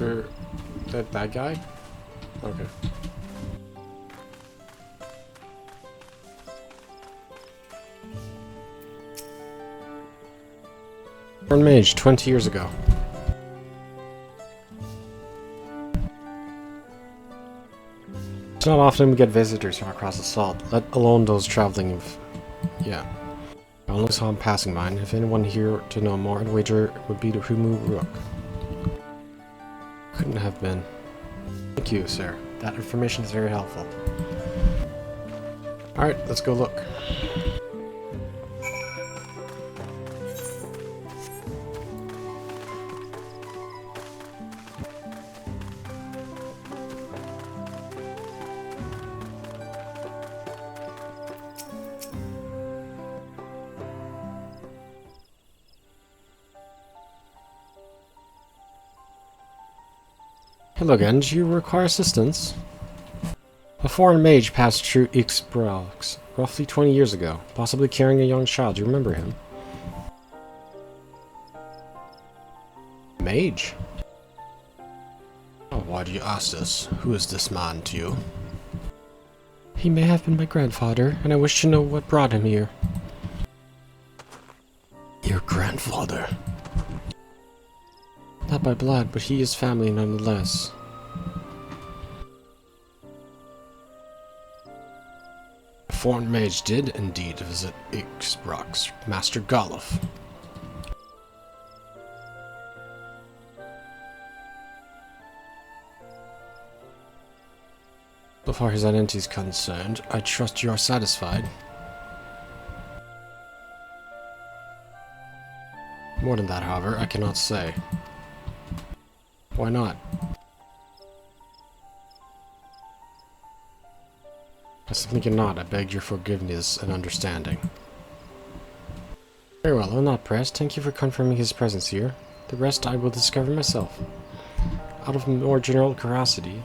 for that bad guy? Okay. Born mage 20 years ago. It's not often we get visitors from across the salt, let alone those traveling of... Yeah. I only saw him passing mine. If anyone here to know more, I'd wager it would be the Humu Rook. Couldn't have been. Thank you, sir. That information is very helpful. Alright, let's go look. Hello again, do you require assistance? A foreign mage passed through XIV roughly 20 years ago, possibly carrying a young child. Do you remember him? Mage? Oh, why do you ask this? Who is this man to you? He may have been my grandfather, and I wish to know what brought him here. Your grandfather? Not by blood, but he is family nonetheless. A foreign mage did indeed visit Ixbrock's Master Golov. So far his identity is concerned, I trust you are satisfied. More than that, however, I cannot say. Why not? I simply cannot. I beg your forgiveness and understanding. Very well, I'm not pressed. Thank you for confirming his presence here. The rest I will discover myself. Out of more general curiosity,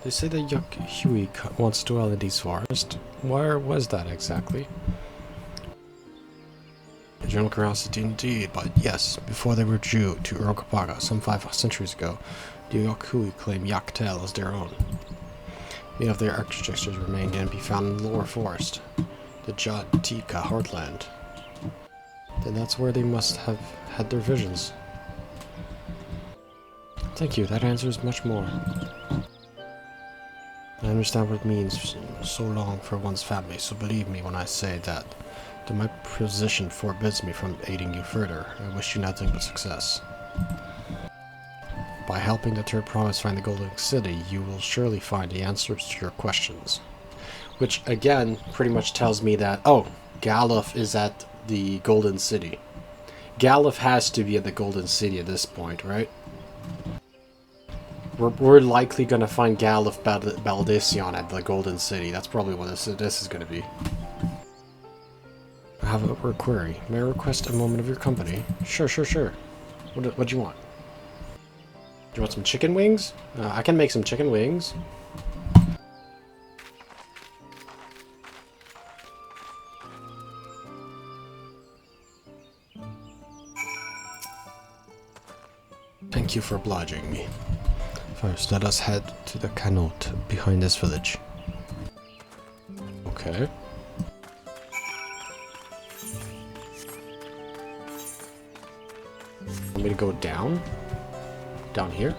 they say that Yuk Hui once dwelled in these forests. Where was that exactly? General curiosity indeed, but yes, before they withdrew to Urokapaga some 5 centuries ago, the Yokui claimed Yaktel as their own. Many of their architectures remained and be found in the lower forest, the Jatika heartland. Then that's where they must have had their visions. Thank you, that answers much more. I understand what it means so long for one's family, so believe me when I say that. Though my position forbids me from aiding you further, I wish you nothing but success. By helping the Third Promise find the Golden City, you will surely find the answers to your questions. Which, again, pretty much tells me that, oh, Galuf is at the Golden City. Galuf has to be at the Golden City at this point, right? We're likely going to find Galuf Baldesion at the Golden City. That's probably what this is going to be. I have a query. May I request a moment of your company? Sure. What do you want? Do you want some chicken wings? I can make some chicken wings. Thank you for obliging me. First, let us head to the canot behind this village. Okay. Want me to go down? Down here?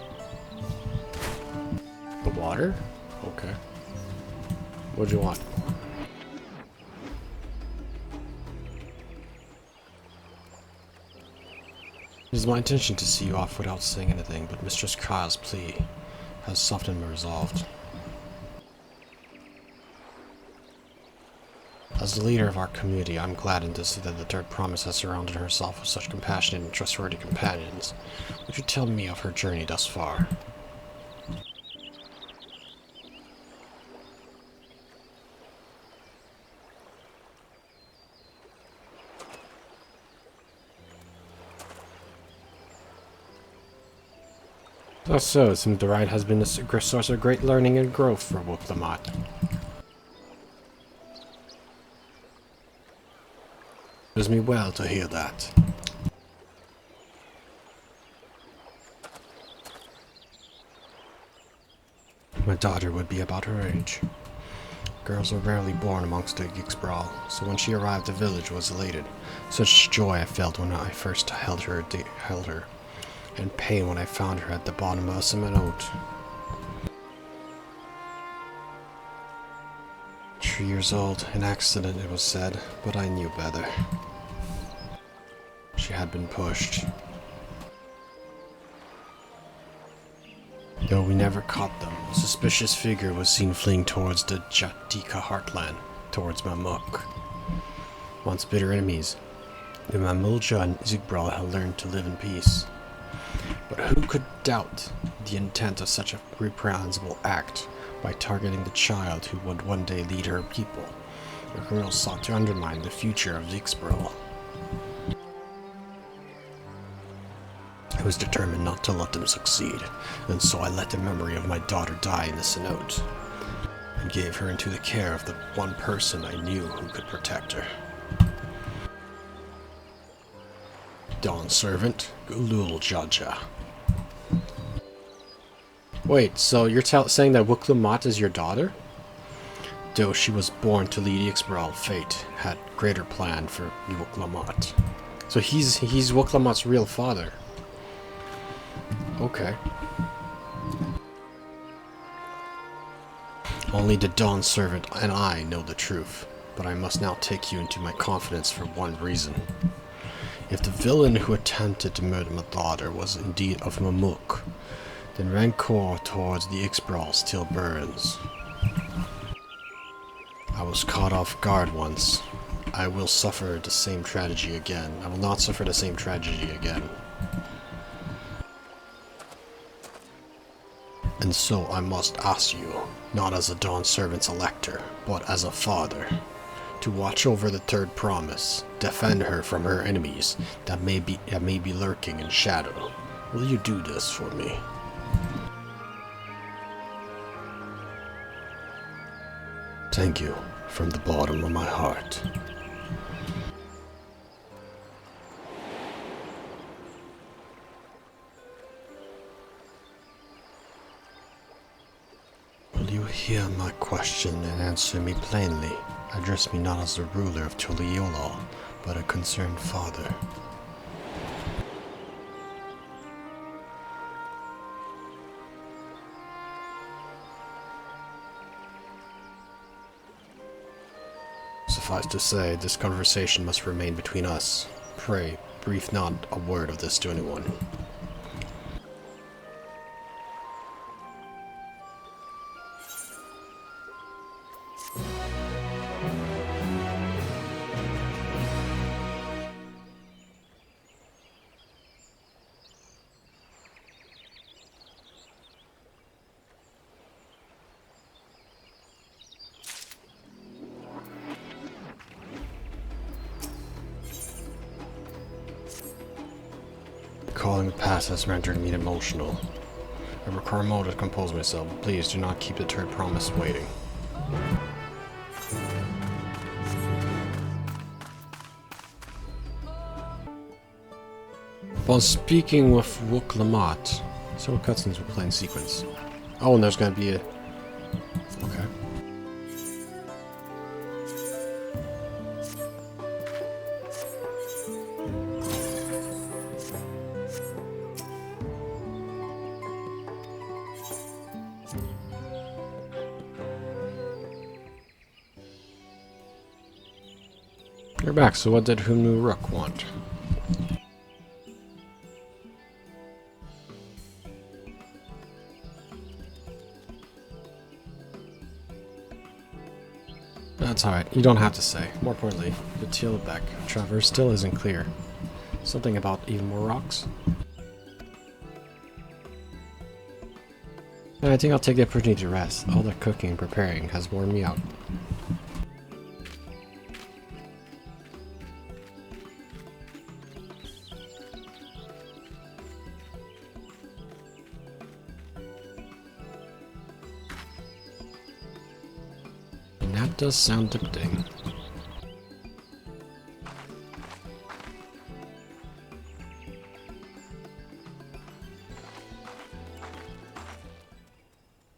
The water? Okay. What do you want? It is my intention to see you off without saying anything, but Mistress Kyle's plea has softened my resolve. As the leader of our community, I'm gladdened to see that the Third Promise has surrounded herself with such compassionate and trustworthy companions. Would you tell me of her journey thus far? Thus so, it seems the ride has been a source of great learning and growth for Wuk Lamat. It does me well to hear that. my daughter would be about her age. Girls are rarely born amongst the Gigsbrawl, so when she arrived the village was elated. Such joy I felt when I first held her, and pain when I found her at the bottom of a cement oat. 3 years old, an accident it was said, but I knew better. She had been pushed. Though we never caught them, a suspicious figure was seen fleeing towards the Jatika heartland, towards Mamuk. Once bitter enemies, the Mamulja and Zigbral had learned to live in peace. But who could doubt the intent of such a reprehensible act by targeting the child who would one day lead her people? The criminals sought to undermine the future of Zigbral. I was determined not to let them succeed, and so I let the memory of my daughter die in the cenote, and gave her into the care of the one person I knew who could protect her. Dawn servant, Wuk Ja Ja. Wait, so you're saying that Wuk Lamat is your daughter? Though she was born to lead Ixbral, fate had greater plan for Wuk Lamat. So he's Wuk Lamat's real father. Okay. Only the Dawn Servant and I know the truth, but I must now take you into my confidence for one reason. If the villain who attempted to murder my daughter was indeed of Mamuk, then rancor towards the Ixbral still burns. I was caught off guard once. I will suffer the same tragedy again. I will not suffer the same tragedy again. And so I must ask you, not as a Dawn Servant's elector, but as a father, to watch over the third promise, defend her from her enemies that may be lurking in shadow. Will you do this for me? Thank you, from the bottom of my heart. Will you hear my question and answer me plainly? Address me not as the ruler of Tuliolol, but a concerned father. Suffice to say, this conversation must remain between us. Pray, breathe not a word of this to anyone. Recalling the past has rendered me emotional. I require a moment to compose myself. Please do not keep the third promise waiting. Upon speaking with Wuk Lamat, several cutscenes will play in sequence. Oh, and there's going to be a... Okay. You're back, so what did Hunu Rook want? That's alright, you don't have to say. More importantly, the Tilbeck traverse still isn't clear. Something about even more rocks? And I think I'll take the opportunity to rest. All the cooking and preparing has worn me out. That does sound tempting.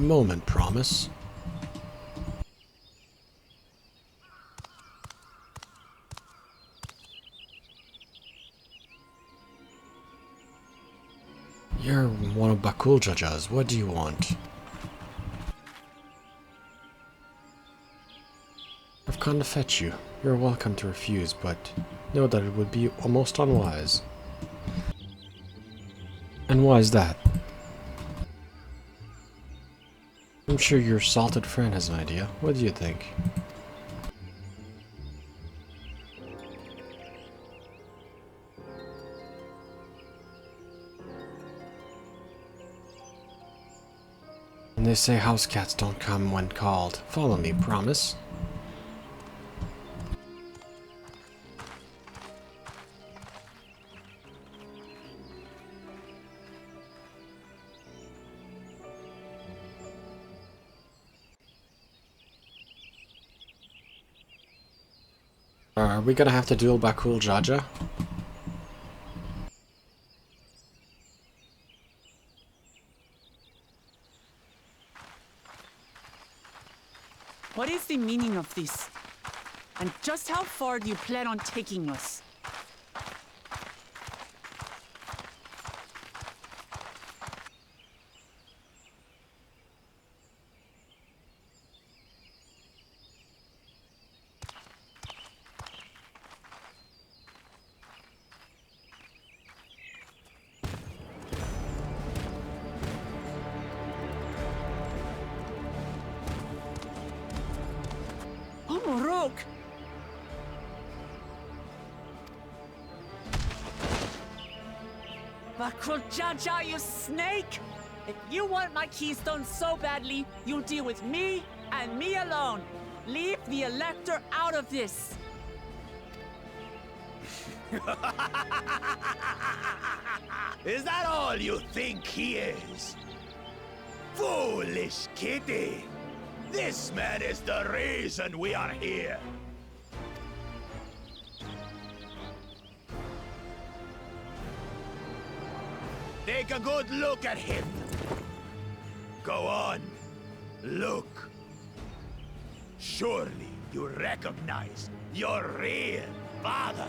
Moment, promise. You're one of Bakool Ja Ja's. What do you want? I've come to fetch you. You're welcome to refuse, but know that it would be almost unwise. And why is that? I'm sure your salted friend has an idea. What do you think? And they say house cats don't come when called. Follow me, promise? Are we gonna have to duel Bakool Ja Ja? What is the meaning of this? And just how far do you plan on taking us? Morok! Bakool Ja Ja, you snake! If you want my keystone so badly, you'll deal with me and me alone. Leave the Elector out of this. Is that all you think he is? Foolish kitty! This man is the reason we are here. Take a good look at him. Go on, look. Surely you recognize your real father.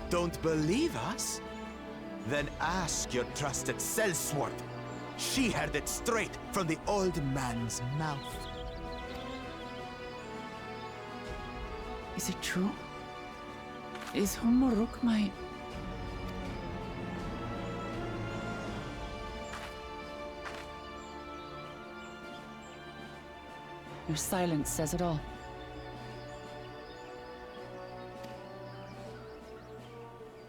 Don't believe us? Then ask your trusted sellsword. She heard it straight from the old man's mouth. Is it true? Is Morok my... Your silence says it all.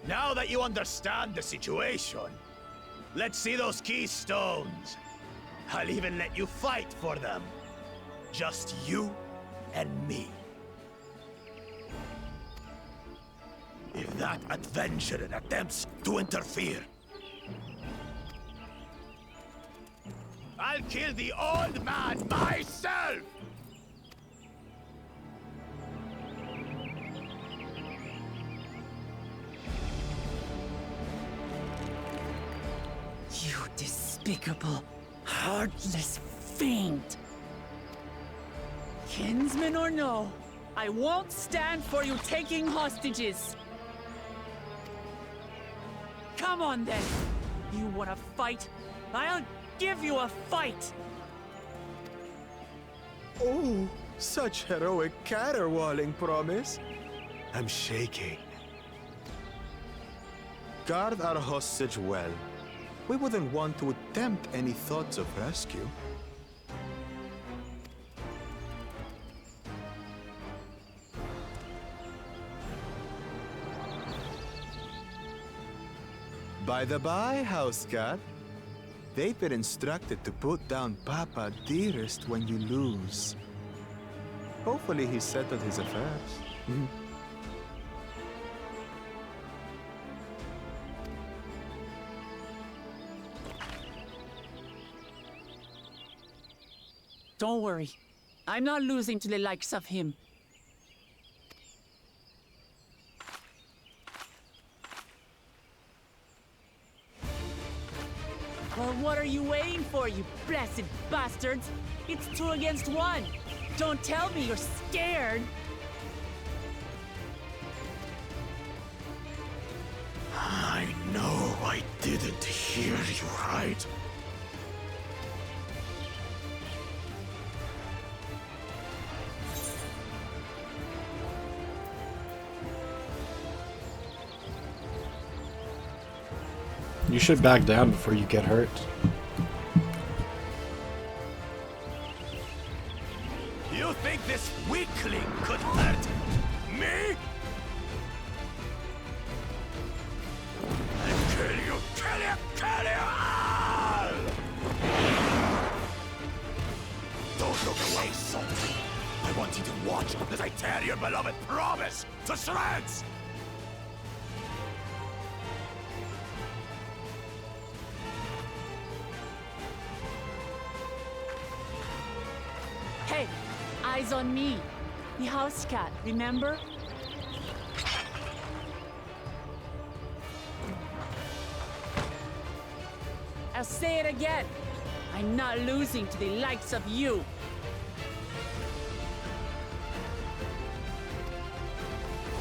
Now that you understand the situation, let's see those keystones. I'll even let you fight for them. Just you and me. If that adventurer attempts to interfere, I'll kill the old man myself! You despicable, heartless fiend! Kinsman or no, I won't stand for you taking hostages! Come on then! You wanna fight? I'll give you a fight! Oh, such heroic caterwauling promise. I'm shaking. Guard our hostage well. We wouldn't want to attempt any thoughts of rescue. By the by, house cat, they've been instructed to put down Papa Dearest when you lose. Hopefully he settled his affairs. Don't worry. I'm not losing to the likes of him. what are you waiting for, you blessed bastards? It's 2 against 1. Don't tell me you're scared. I know I didn't hear you right. You should back down before you get hurt. You think this weakling could hurt me? I'll kill you, kill you, kill you all! Don't look away, son. I want you to watch as I tear your beloved promise to shreds! Hey, eyes on me. The house cat, remember? I'll say it again. I'm not losing to the likes of you.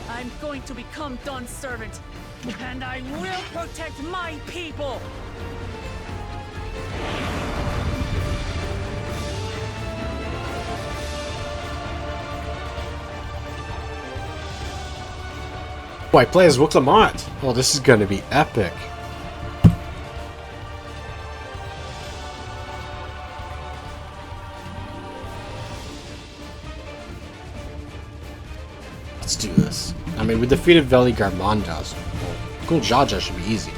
I'm going to become Dawn's servant, and I will protect my people! Oh, I play as Wuk Lamat. Oh, this is gonna be epic. Let's do this. I mean, we defeated Veli Garmandas. Bakool Ja Ja should be easy.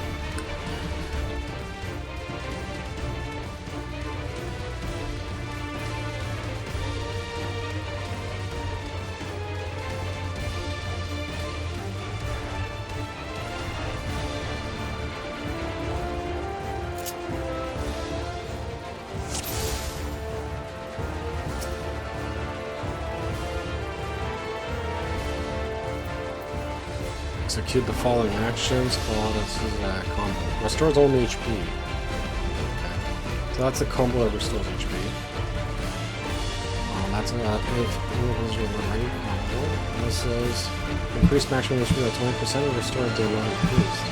Execute the following actions. Oh, this is a combo. Restores only HP. Okay. So that's a combo that restores HP. That's a this is increased maximum HP by 20% and restore day 1 increased.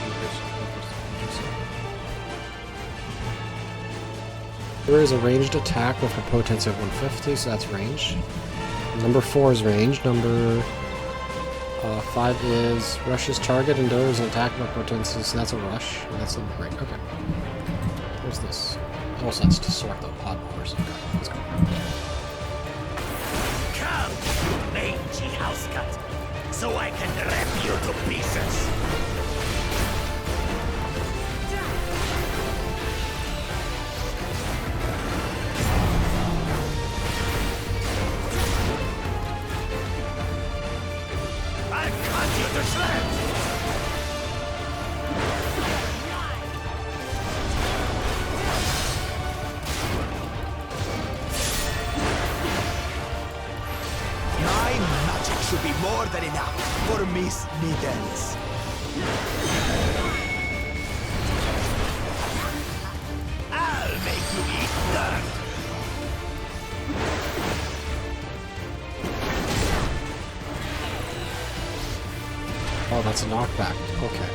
There is a ranged attack with a potency of 150, so that's range. Number 4 is range. Number 5 is rushes target and delivers an attack by potency, so that's a rush. And that's a break. Okay. What's this? Oh, so that's to sort the odd horse. Okay, let's go. Come, you mangy house cut, so I can rip you to pieces. I'll cut you to shreds. My magic should be more than enough for Miss Needles. I'll make you eat dirt. Oh, that's a knockback. Okay.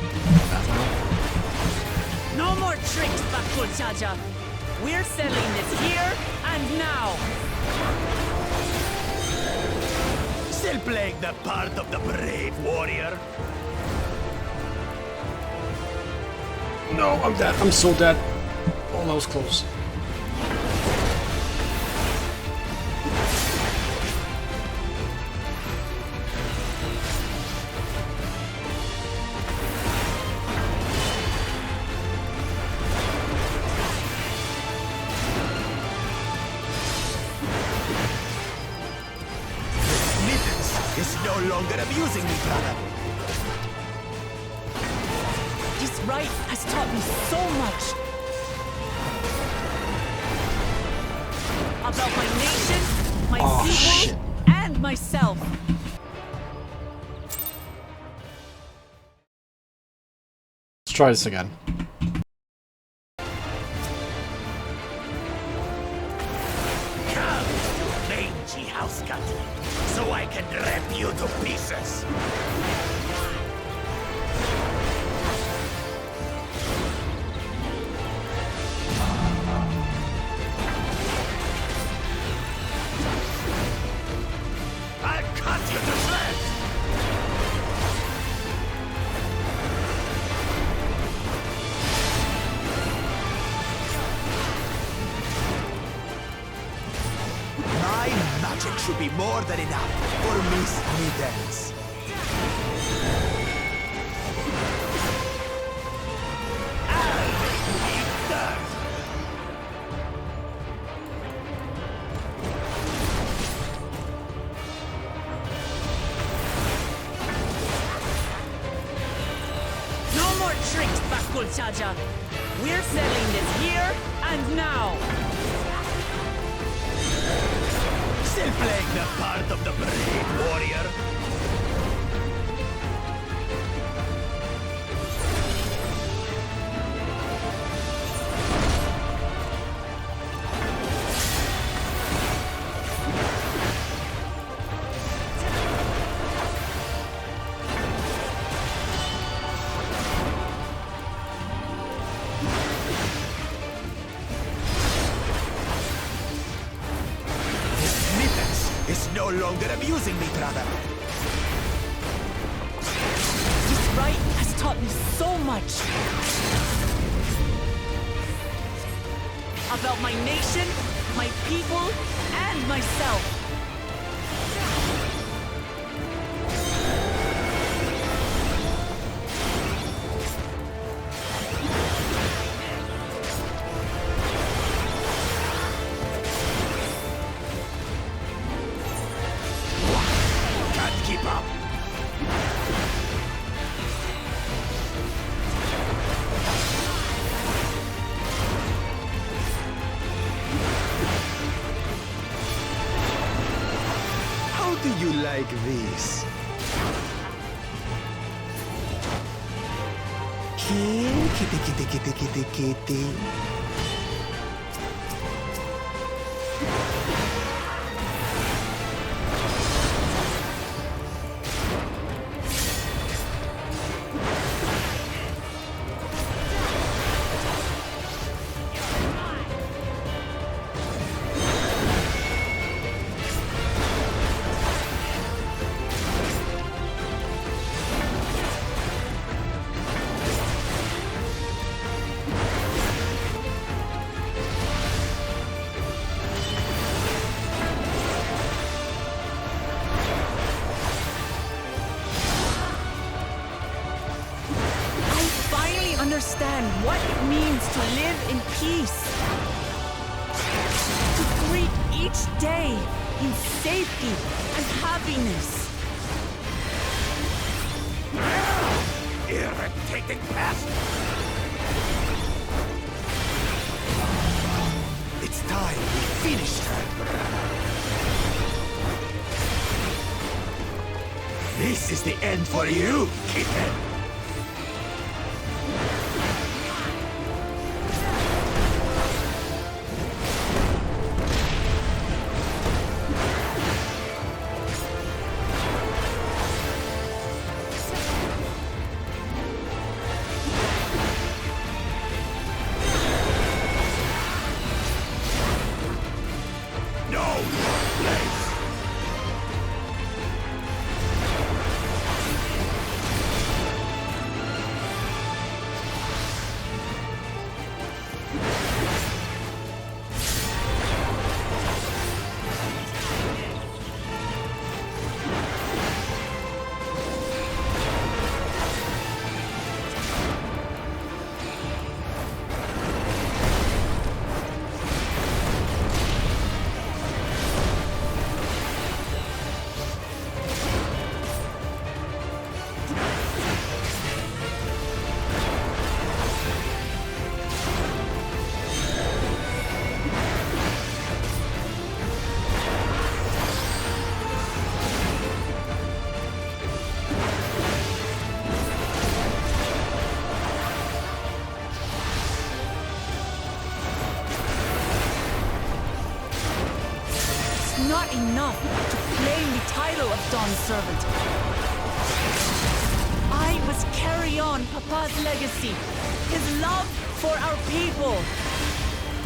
That No more tricks, Bakool Ja Ja. We're settling this here and now. Still playing the part of the brave warrior? No, I'm dead. I'm so dead. Oh, that was close. Is no longer abusing me, brother. This right has taught me so much. About my nation, my people, shit. and myself. Let's try this again. us! I'll cut you to shreds! My magic should be more than enough for Miss Middens. I'll make you eat dirt! No more tricks, Bakool Ja Ja. We're settling this here and now. Still playing the part of the brave warrior? Is no longer abusing me, brother. This rite has taught me so much. About my nation, my people, and myself. Can't keep up. How do you like this? Kitty, kitty, kitty, kitty, kitty. Understand what it means to live in peace. To greet each day in safety and happiness. Irritating pest! It's time we finish her, brother. This is the end for you, kitten! Not enough to claim the title of Dawn's servant. legacy, his love for our people.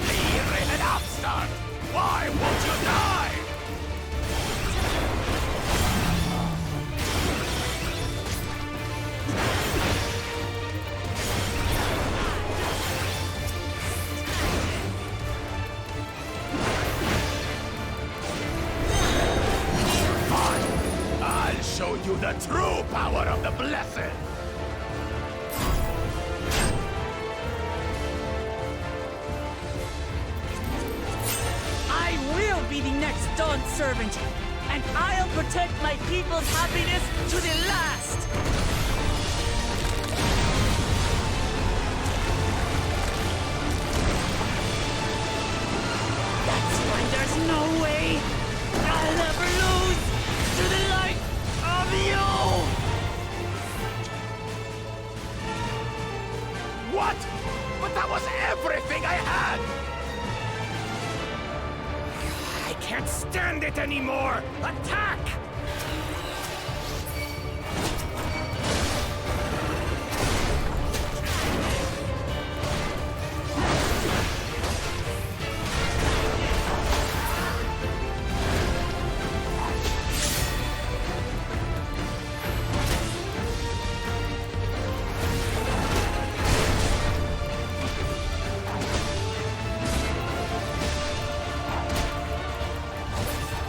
Leave an upstart! Why won't you die? Fine. I'll show you the true power of the Blessed. I will be the next Dawn servant, and I'll protect my people's happiness to the last! That's why there's no way I'll ever lose to the light of you! What? But that was everything I had! I can't stand it anymore! Attack!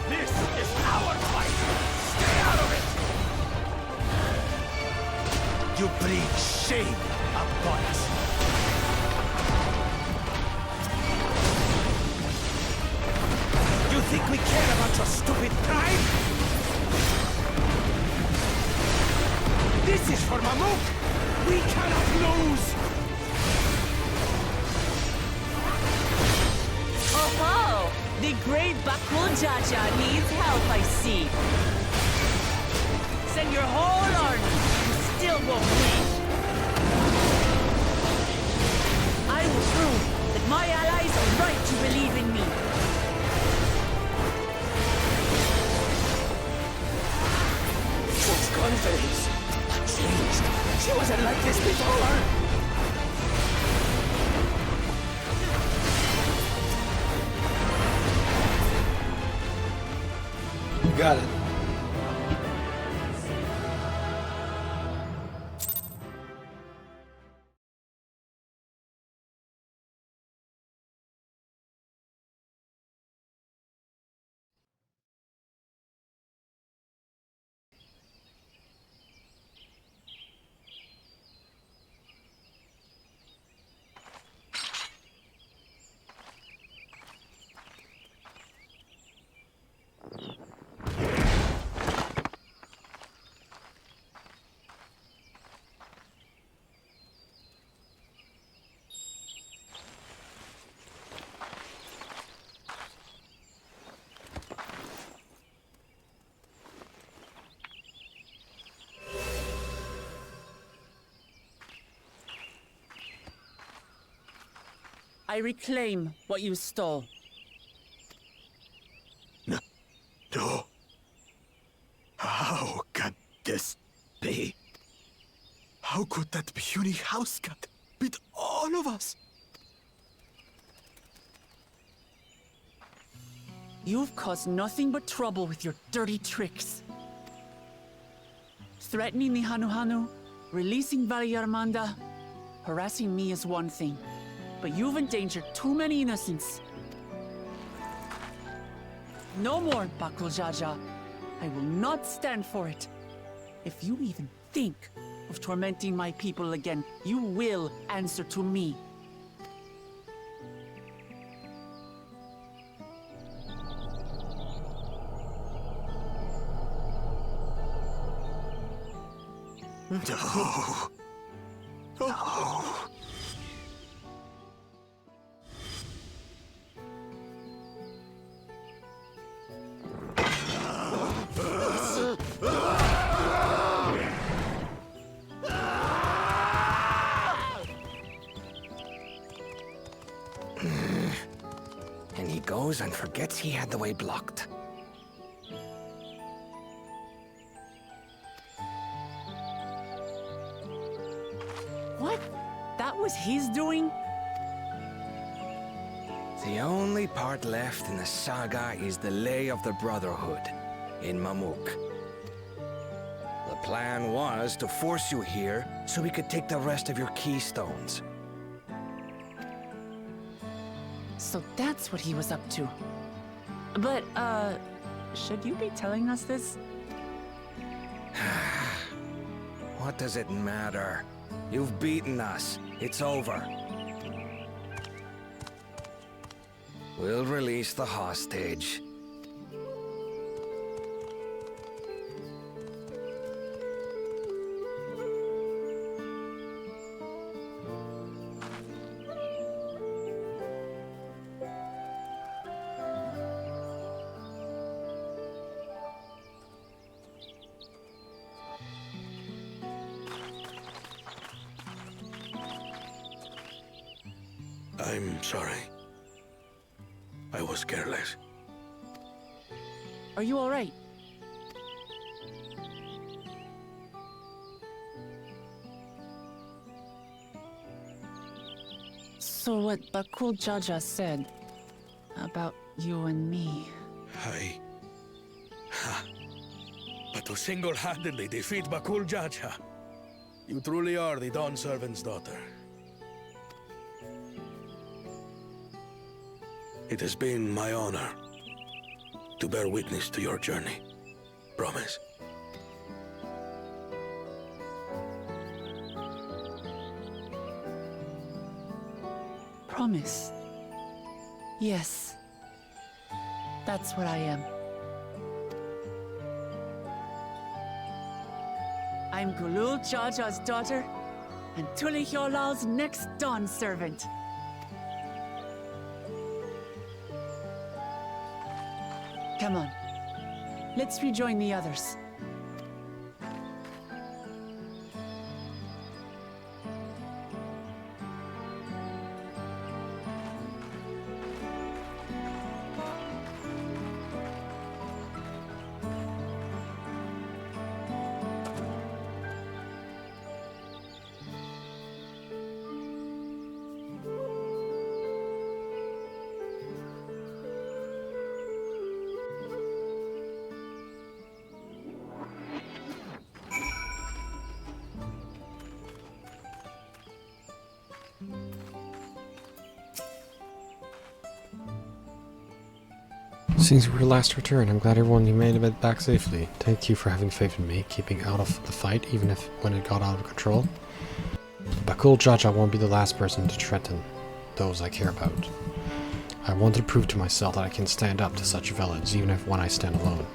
This is our fight! Stay out of it! You bring shame upon us! You think we care about your stupid pride? This is for Mamuk! We cannot lose! Oh-ho! The great Bakool Ja Ja needs help, I see. Send your whole army. You still won't win. I will prove that my allies are right to believe in me. Wuk's confidence changed. She wasn't like this before. Got it. I reclaim what you stole. No. How can this be? How could that puny house cat beat all of us? You've caused nothing but trouble with your dirty tricks. Threatening the Hanu, releasing Valley Armanda, harassing me is one thing, but you've endangered too many innocents. No more, Bakool Ja Ja. I will not stand for it. If you even think of tormenting my people again, you will answer to me. No. No. And he goes and forgets he had the way blocked. What? was his doing? The only part left in the saga is the Lay of the Brotherhood in Mamuk. The plan was to force you here so we could take the rest of your keystones. So that's what he was up to. But, should you be telling us this? What does it matter? You've beaten us. It's over. We'll release the hostage. I'm sorry. I was careless. Are you alright? So what Bakool Ja Ja said about you and me... But to single-handedly defeat Bakool Ja Ja, you truly are the Dawn Servant's daughter. It has been my honor to bear witness to your journey. Promise. Promise. Yes. That's what I am. I'm Bakool Ja Ja's daughter, and Tuliholal's next Dawn Servant. Come on. Let's rejoin the others. Since we were last returned, I'm glad everyone you made it back safely. Thank you for having faith in me, keeping out of the fight, even if when it got out of control. Bakool Ja Ja won't be the last person to threaten those I care about. I want to prove to myself that I can stand up to such villains, even if when I stand alone.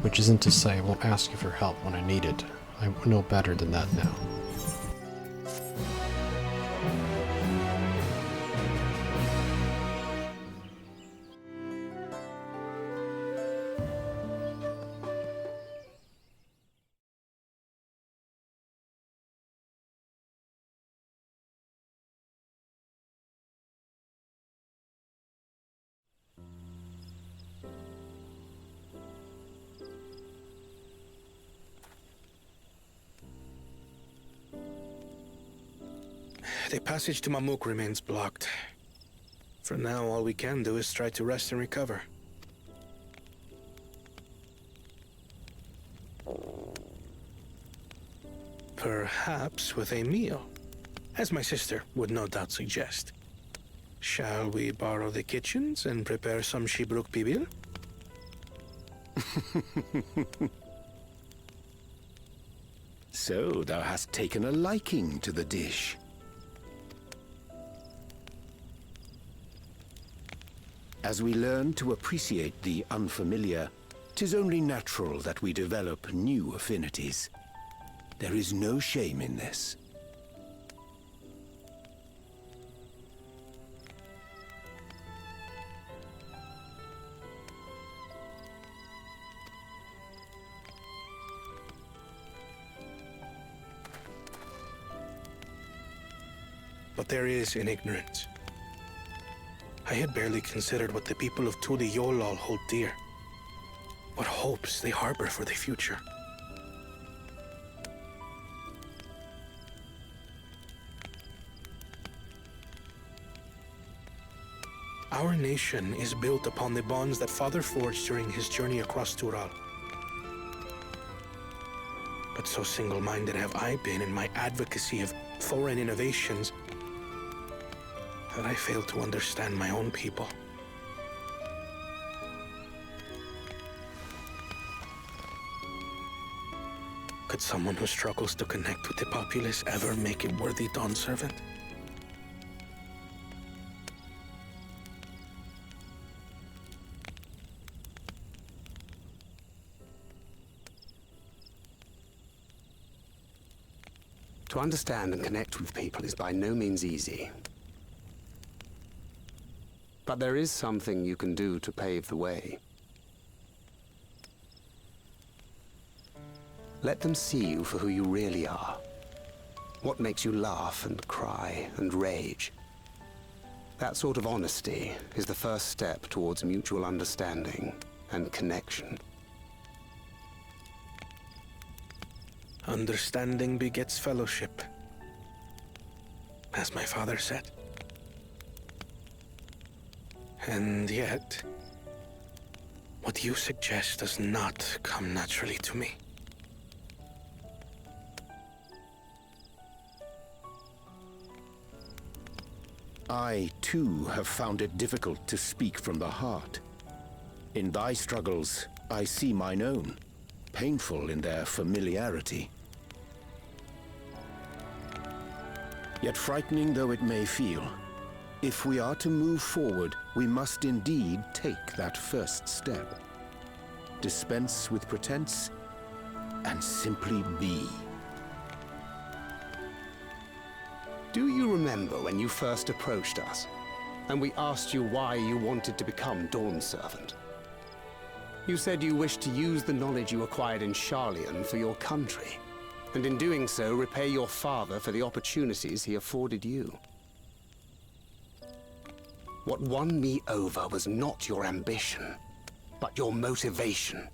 Which isn't to say I won't ask you for help when I need it. I know better than that now. The passage to Mamuk remains blocked. For now, all we can do is try to rest and recover. Perhaps with a meal, as my sister would no doubt suggest. Shall we borrow the kitchens and prepare some Shibruk Pibil? So thou hast taken a liking to the dish. As we learn to appreciate the unfamiliar, 'tis only natural that we develop new affinities. There is no shame in this. But there is in ignorance. I had barely considered what the people of Tuliholal hold dear. What hopes they harbor for the future. Our nation is built upon the bonds that Father forged during his journey across Tural. But so single-minded have I been in my advocacy of foreign innovations that I fail to understand my own people. Could someone who struggles to connect with the populace ever make a worthy Dawn servant? To understand and connect with people is by no means easy. But there is something you can do to pave the way. Let them see you for who you really are. What makes you laugh and cry and rage. That sort of honesty is the first step towards mutual understanding and connection. Understanding begets fellowship, as my father said. And yet, what you suggest does not come naturally to me. I, too, have found it difficult to speak from the heart. In thy struggles, I see mine own, painful in their familiarity. Yet frightening though it may feel, if we are to move forward, we must indeed take that first step. Dispense with pretense, and simply be. Do you remember when you first approached us, and we asked you why you wanted to become Dawn Servant? You said you wished to use the knowledge you acquired in Sharlayan for your country, and in doing so repay your father for the opportunities he afforded you. What won me over was not your ambition, but your motivation.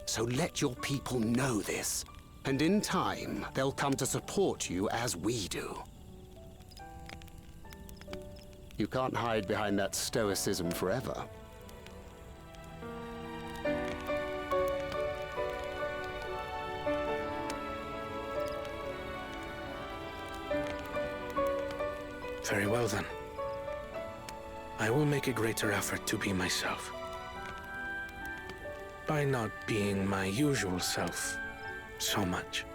So let your people know this, and in time, they'll come to support you as we do. You can't hide behind that stoicism forever. Very well then. I will make a greater effort to be myself. By not being my usual self so much.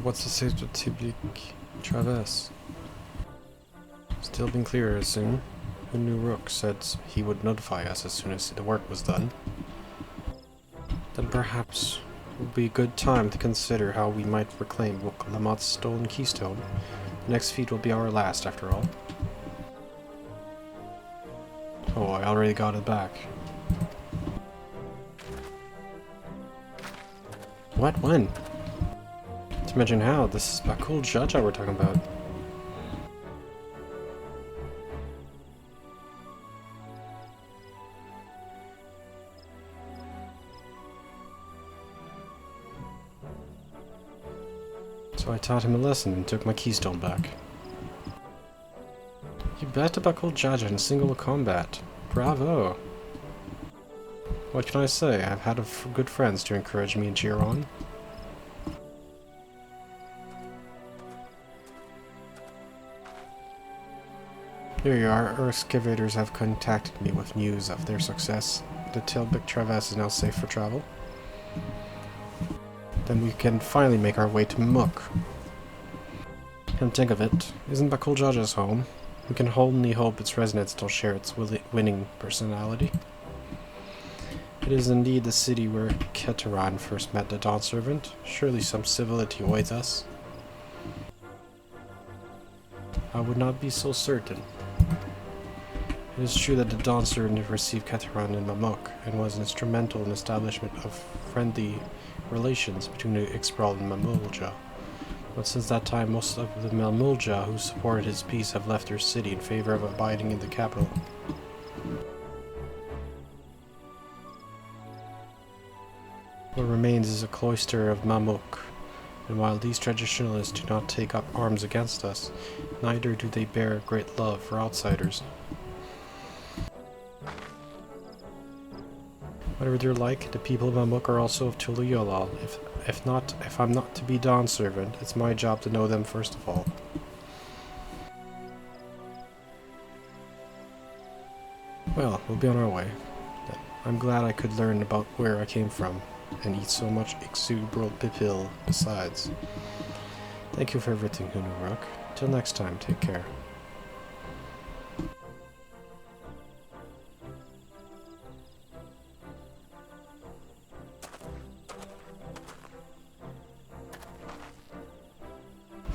What's the state of Tiblik Traverse? Still been clearer soon. The new Rook said he would notify us as soon as the work was done. Then perhaps it would be a good time to consider how we might reclaim Wuk Lamat's stolen keystone. The next feat will be our last, after all. Oh, I already got it back. What? When? To mention how, this is Bakool Ja Ja we're talking about. So I taught him a lesson and took my keystone back. You bet Bakool Ja Ja in single combat. Bravo! What can I say? I've had good friends to encourage me and cheer on. Here you are. Our excavators have contacted me with news of their success. The Tilbik Traverse is now safe for travel. Then we can finally make our way to Mook. Come think of it, isn't Bakool Ja Ja's home? We can only hope its residents don't share its winning personality. It is indeed the city where Cactuar first met the Dawn Servant. Surely some civility awaits us. I would not be so certain. It is true that the Dawn Servant received Cactuar in Mamuk and was instrumental in the establishment of friendly relations between the Ixbral and Mamulja. But since that time, most of the Mamulja who supported his peace have left their city in favor of abiding in the capital. What remains is a cloister of Mamuk, and while these traditionalists do not take up arms against us, neither do they bear great love for outsiders. Whatever they're like, the people of Mamuk are also of Tula Yolal. If I'm not to be Dawn Servant, it's my job to know them first of all. Well, we'll be on our way. I'm glad I could learn about where I came from, and eat so much exuberant pipil besides. Thank you for everything, Hunuruk. Till next time, take care.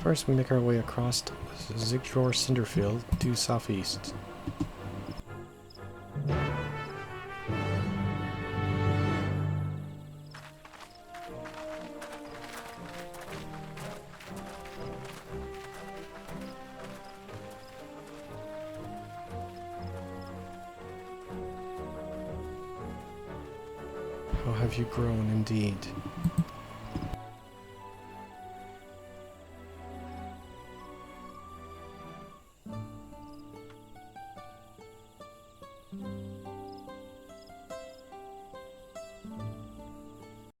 First, we make our way across Zigjor Cinderfield due southeast. How have you grown indeed?